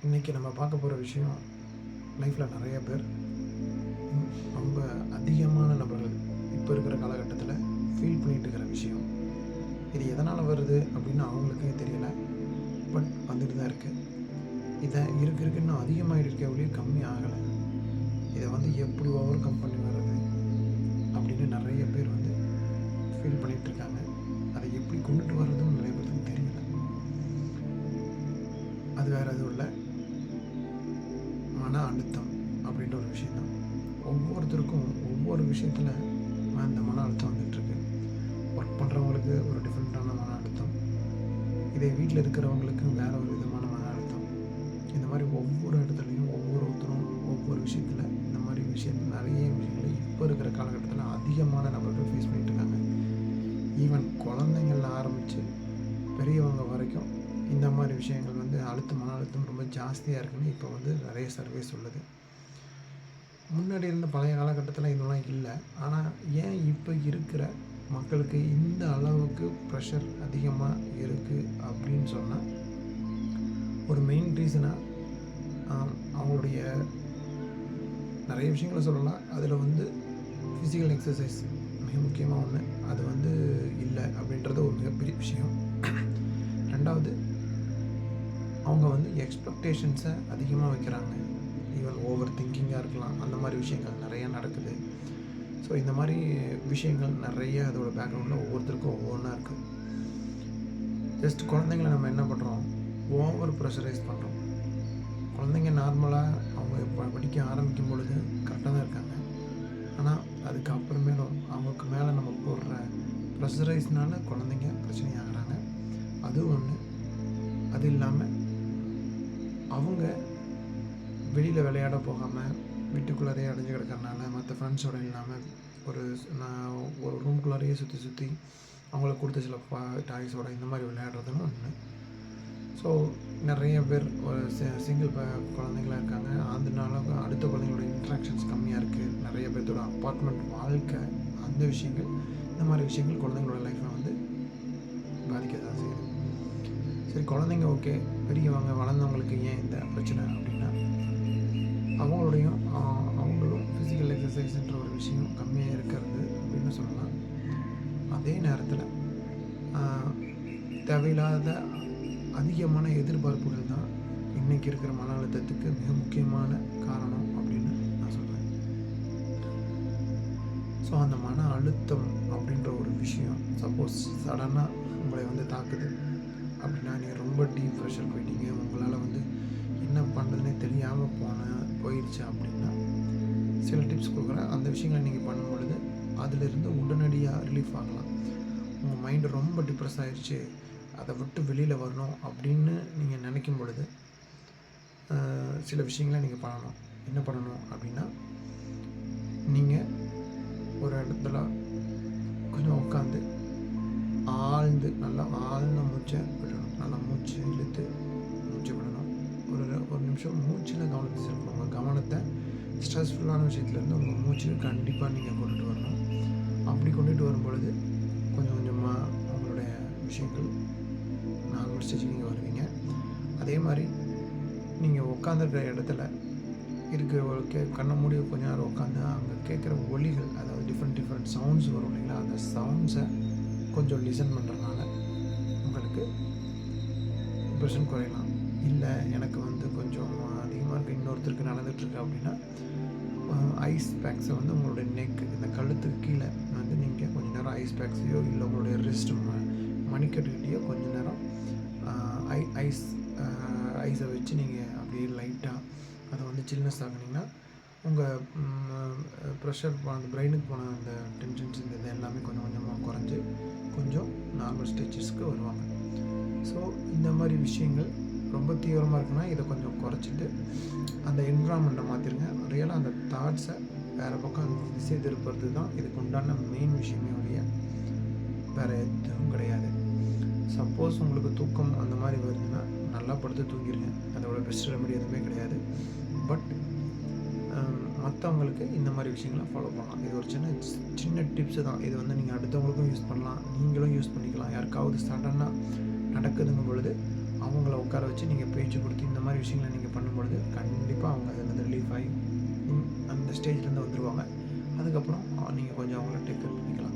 இன்றைக்கி நம்ம பார்க்க போகிற விஷயம் லைஃப்பில் நிறைய பேர் ரொம்ப அதிகமான நபர்கள் இப்போ இருக்கிற காலகட்டத்தில் ஃபீல் பண்ணிகிட்டு இருக்கிற விஷயம். இது எதனால் வருது அப்படின்னு அவங்களுக்கே தெரியல. பட் வந்துட்டு தான் இருக்குது. இதை இருக்க இன்னும் அதிகமாகிட்டு இருக்க ஒழிய கம்மி ஆகலை. இதை எப்படி ஓவர் கம் பண்ணி வர்றது அப்படின்னு நிறைய பேர் ஃபீல் பண்ணிகிட்ருக்காங்க. அதை எப்படி கொண்டுட்டு வர்றதுன்னு நிறைய பேருக்கு தெரியல. அது வேறு எதுவும் இல்லை, மன அழுத்தம் அப்படின்ற ஒரு விஷயந்தான். ஒவ்வொருத்தருக்கும் ஒவ்வொரு விஷயத்தில் இந்த மன அழுத்தம் வந்துட்டுருக்கு. ஒர்க் பண்ணுறவங்களுக்கு ஒரு டிஃப்ரெண்ட்டான மன அழுத்தம், இதே வீட்டில் இருக்கிறவங்களுக்கு வேறு ஒரு விதமான மன அழுத்தம். இந்த மாதிரி ஒவ்வொரு இடத்துலையும் ஒவ்வொருத்தரும் ஒவ்வொரு விஷயத்தில் இந்த மாதிரி நிறைய விஷயங்களை இப்போ இருக்கிற காலகட்டத்தில் அதிகமான நபர்கள் ஃபேஸ் பண்ணிகிட்ருக்காங்க. ஈவன் குழந்தைங்கள ஆரம்பித்து பெரியவங்க வரைக்கும் இந்த மாதிரி விஷயங்கள் மன அழுத்தம் ரொம்ப ஜாஸ்தியாக இருக்குன்னு இப்போ நிறைய சர்வே சொல்லுது. முன்னாடி இருந்த பழைய காலகட்டத்தில் இதெல்லாம் இல்லை. ஆனால் ஏன் இப்போ இருக்கிற மக்களுக்கு இந்த அளவுக்கு ப்ரெஷர் அதிகமாக இருக்குது அப்படின்னு சொன்னால், ஒரு மெயின் ரீசனாக அவங்களுடைய நிறைய விஷயங்களை சொல்லலாம். அதில் ஃபிசிக்கல் எக்ஸசைஸ் மிக முக்கியமாக ஒன்று. அது இல்லை அப்படின்றது ஒரு மிகப்பெரிய விஷயம். ரெண்டாவது, அவங்க எக்ஸ்பெக்டேஷன்ஸை அதிகமாக வைக்கிறாங்க. ஈவன் ஓவர் திங்கிங்காக இருக்கலாம். அந்த மாதிரி விஷயங்கள் நிறையா நடக்குது. ஸோ இந்த மாதிரி விஷயங்கள் நிறைய அதோட பேக்ரவுண்டில் ஒவ்வொருத்தருக்கும் ஒவ்வொன்றா இருக்குது. ஜஸ்ட் குழந்தைங்கள நம்ம என்ன பண்ணுறோம், ஓவர் ப்ரெஷரைஸ் பண்ணுறோம். குழந்தைங்க நார்மலாக அவங்க படிக்க ஆரம்பிக்கும் பொழுது கரெக்டாக தான் இருக்காங்க. ஆனால் அதுக்கப்புறமேலும் அவங்களுக்கு மேலே நம்ம போடுற ப்ரெஷரைஸ்னால குழந்தைங்க பிரச்சனையாகிறாங்க. அது ஒன்று. அது இல்லாமல் அவங்க வெளியில் விளையாட போகாமல் வீட்டுக்குள்ளாரையே அடைஞ்சு கிடக்கிறனால, மற்ற ஃப்ரெண்ட்ஸோடு இல்லாமல் ஒரு ரூம்குள்ளாரையே சுற்றி அவங்களுக்கு கொடுத்த சில டாய்ஸோட இந்த மாதிரி விளையாடுறதுன்னு ஒன்று. ஸோ நிறைய பேர் ஒரு சிங்கிள் குழந்தைங்களாக இருக்காங்க. அதனால அடுத்த குழந்தைங்களோட இன்ட்ராக்ஷன்ஸ் கம்மியாக இருக்குது. நிறைய பேர்த்தோட அப்பார்ட்மெண்ட் வாழ்க்கை, அந்த விஷயங்கள், இந்த மாதிரி விஷயங்கள் குழந்தைங்களோட லைஃப்பை பாதிக்க தான் செய்யுது. சரி, குழந்தைங்க ஓகே, பெரியவங்க வளர்ந்தவங்களுக்கு ஏன் இந்த பிரச்சனை அப்படின்னா, அவங்களும் ஃபிசிக்கல் எக்ஸசைஸ்ன்ற ஒரு விஷயம் கம்மியாக இருக்கிறது அப்படின்னு சொல்லலாம். அதே நேரத்தில் தேவையில்லாத அதிகமான எதிர்பார்ப்புகள் தான் இன்றைக்கி இருக்கிற மன அழுத்தத்துக்கு மிக முக்கியமான காரணம் அப்படின்னு நான் சொல்கிறேன். ஸோ அந்த மன அழுத்தம் அப்படின்ற ஒரு விஷயம் சப்போஸ் சடனாக உங்களை தாக்குது அப்படின்னா, நீங்கள் ரொம்ப டீப் ப்ரெஷர் போயிட்டீங்க, உங்களால் என்ன பண்ணுறதுனே தெரியாமல் போயிடுச்சு அப்படின்னா, சில டிப்ஸ் கொடுக்குறேன். அந்த விஷயங்களை நீங்கள் பண்ணும் பொழுது அதிலிருந்து உடனடியாக ரிலீஃப் ஆகலாம். உங்கள் மைண்டு ரொம்ப டிப்ரெஸ் ஆகிடுச்சு, அதை விட்டு வெளியில் வரணும் அப்படின்னு நீங்கள் நினைக்கும் பொழுது சில விஷயங்களை நீங்கள் பண்ணணும். என்ன பண்ணணும் அப்படின்னா, நீங்கள் ஒரு இடத்துல கொஞ்சம் உட்காந்து நல்லா ஆழ்ந்த மூச்சை விடணும். நல்லா மூச்சு இழுத்து மூச்சு விடணும். ஒரு நிமிஷம் மூச்சில் கவனத்தை செலுத்தணும். உங்கள் கவனத்தை ஸ்ட்ரெஸ்ஃபுல்லான விஷயத்துலேருந்து உங்கள் மூச்சுக்கு கண்டிப்பாக நீங்கள் கொண்டுட்டு வரணும். அப்படி கொண்டுட்டு வரும்பொழுது கொஞ்சம் கொஞ்சமாக உங்களுடைய விஷயங்கள் நார்மல் ஸ்டேஜுக்கு நீங்கள் வருவீங்க. அதே மாதிரி நீங்கள் உட்காந்துருக்கிற இடத்துல இருக்கிறவங்களுக்கு கண்ணை மூடி கொஞ்ச நேரம் உட்காந்து அங்கே கேட்குற ஒலிகள், அதாவது டிஃப்ரெண்ட் சவுண்ட்ஸ் வரும் இல்லைங்களா, அந்த சவுண்ட்ஸை கொஞ்சம் லிசன் பண்ணுறதுனால உங்களுக்கு டிப்ரெஷன் குறையலாம். இல்லை எனக்கு கொஞ்சம் அதிகமாக இருக்குது, இன்னொருத்தருக்கு நடந்துகிட்ருக்கு அப்படின்னா, ஐஸ் பேக்ஸை உங்களுடைய நெக், இந்த கழுத்துக்கு கீழே நீங்கள் கொஞ்சம் நேரம் ஐஸ் பேக்ஸையோ இல்லை உங்களுடைய ரிஸ்ட் மணிக்கட்டுக்கிட்டேயோ கொஞ்சம் நேரம் ஐஸை வச்சு நீங்கள் அப்படியே லைட்டாக அதை சில்னஸ் ஆகுனீங்கன்னா, உங்கள் ப்ரெஷர் அந்த பிரெயினுக்கு போன அந்த டென்ஷன்ஸ் இது எல்லாமே கொஞ்சம் கொஞ்சமாக குறைஞ்சி கொஞ்சம் நார்மல் ஸ்டேஜஸ்க்கு வருவாங்க. ஸோ இந்த மாதிரி விஷயங்கள் ரொம்ப தீவிரமாக இருக்குன்னா இதை கொஞ்சம் குறைச்சிட்டு அந்த என்விரான்மெண்ட்டை மாற்றிருங்க. ரியலாக அந்த தாட்ஸை வேறு பக்கம் திசை திருப்புறது தான் இதுக்கு உண்டான மெயின் விஷயமே ஒழிய வேறு எதுவும் கிடையாது. சப்போஸ் உங்களுக்கு தூக்கம் அந்த மாதிரி வருதுன்னா நல்லா படுத்து தூங்கிடுங்க. அதோட பெஸ்ட் ரெமெடி எதுவுமே கிடையாது. பட் மற்றவங்களுக்கு இந்த மாதிரி விஷயங்களை ஃபாலோ பண்ணலாம். இது ஒரு சின்ன டிப்ஸு தான். இது நீங்கள் அடுத்தவங்களுக்கும் யூஸ் பண்ணலாம், நீங்களும் யூஸ் பண்ணிக்கலாம். யாருக்காவது சடனாக நடக்குதுங்கும் பொழுது அவங்கள உட்கார வச்சு நீங்கள் பேச்சு கொடுத்து இந்த மாதிரி விஷயங்களை நீங்கள் பண்ணும்பொழுது கண்டிப்பாக அவங்க அதுலேருந்து ரிலீஃப் ஆகி அந்த ஸ்டேஜ்லேருந்து வந்துடுவாங்க. அதுக்கப்புறம் நீங்கள் கொஞ்சம் அவங்கள டேக் கேர் பண்ணிக்கலாம்.